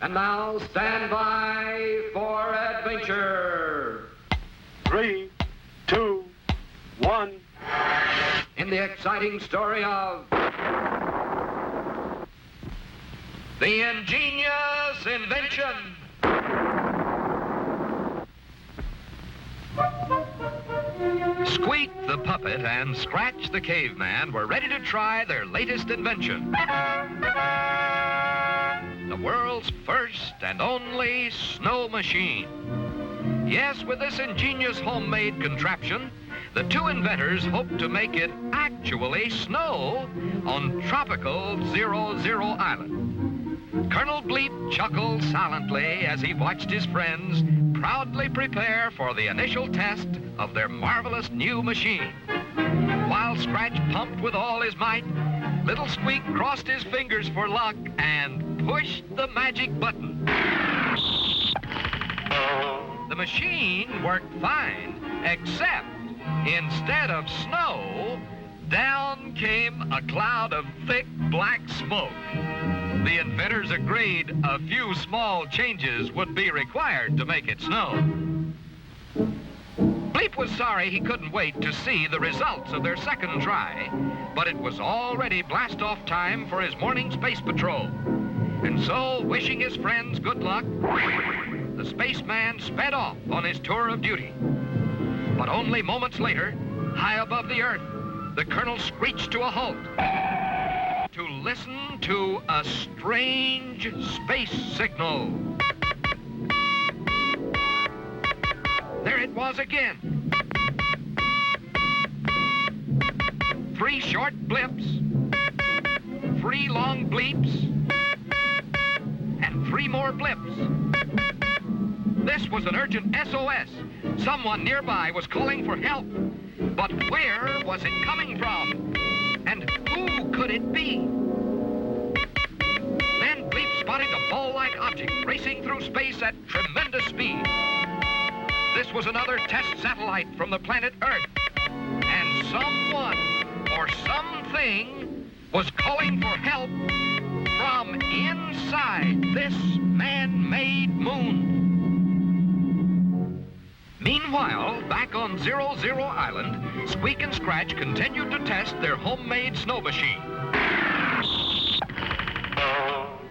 And now stand by for adventure. 3, 2, 1. In the exciting story of the ingenious invention. Squeak the puppet and Scratch the caveman were ready to try their latest invention. The world's first and only snow machine. Yes, with this ingenious homemade contraption, the two inventors hope to make it actually snow on tropical 00 Island. Colonel Bleep chuckled silently as he watched his friends proudly prepare for the initial test of their marvelous new machine. While Scratch pumped with all his might, little Squeak crossed his fingers for luck and pushed the magic button. The machine worked fine, except instead of snow, down came a cloud of thick black smoke. The inventors agreed a few small changes would be required to make it snow. Bleep was sorry he couldn't wait to see the results of their second try, but it was already blast-off time for his morning space patrol. And so, wishing his friends good luck, the spaceman sped off on his tour of duty. But only moments later, high above the Earth, the colonel screeched to a halt to listen to a strange space signal. There it was again. 3 short blips, 3 long bleeps, and 3 more blips. This was an urgent SOS. Someone nearby was calling for help. But where was it coming from? And who could it be? Then Bleep spotted a ball-like object racing through space at tremendous speed. This was another test satellite from the planet Earth. And someone or something was calling for help from inside this man-made moon. Meanwhile, back on 00 Island, Squeak and Scratch continued to test their homemade snow machine.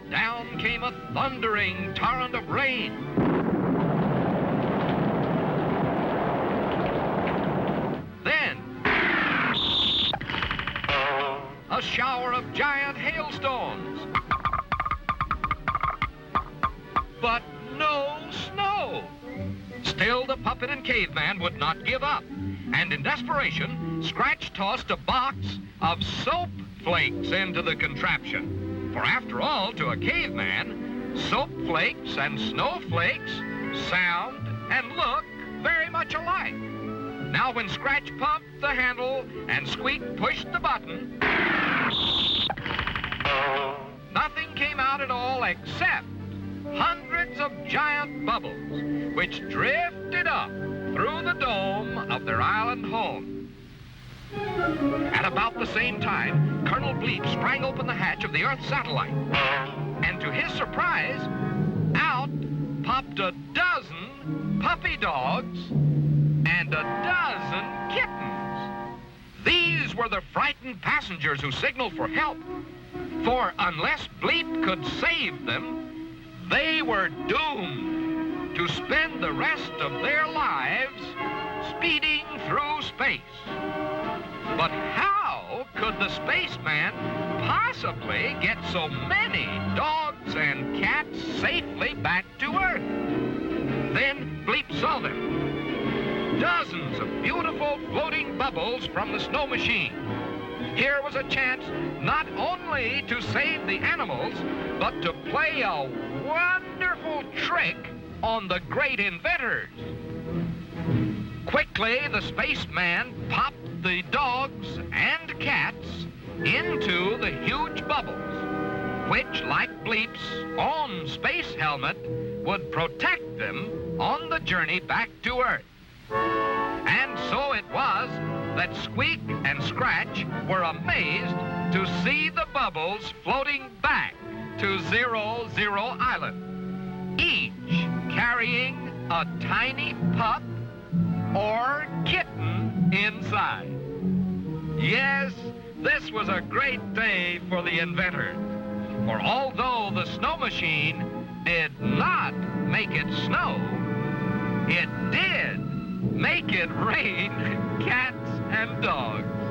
Down came a thundering torrent of rain. Then, a shower of giant hailstones. But no snow. Still, the puppet and caveman would not give up. And in desperation, Scratch tossed a box of soap flakes into the contraption. For after all, to a caveman, soap flakes and snowflakes sound and look very much alike. Now when Scratch pumped the handle and Squeak pushed the button, nothing came out at all except hundreds of giant bubbles, which drifted up through the dome of their island home. At about the same time, Colonel Bleep sprang open the hatch of the Earth satellite. And to his surprise, out popped a dozen puppy dogs and a dozen kittens. These were the frightened passengers who signaled for help. For unless Bleep could save them, they were doomed to spend the rest of their lives speeding through space. But how could the spaceman possibly get so many dogs and cats safely back to Earth? Then Bleep saw them. Dozens of beautiful floating bubbles from the snow machine. Here was a chance not only to save the animals, but to play a wonderful trick on the great inventors. Quickly, the spaceman popped the dogs and cats into the huge bubbles, which, like Bleep's own space helmet, would protect them on the journey back to Earth. And so it was that Squeak and Scratch were amazed to see the bubbles floating back to 00 Island. each carrying a tiny pup or kitten inside. Yes, this was a great day for the inventor. For although the snow machine did not make it snow, it did make it rain cats and dogs.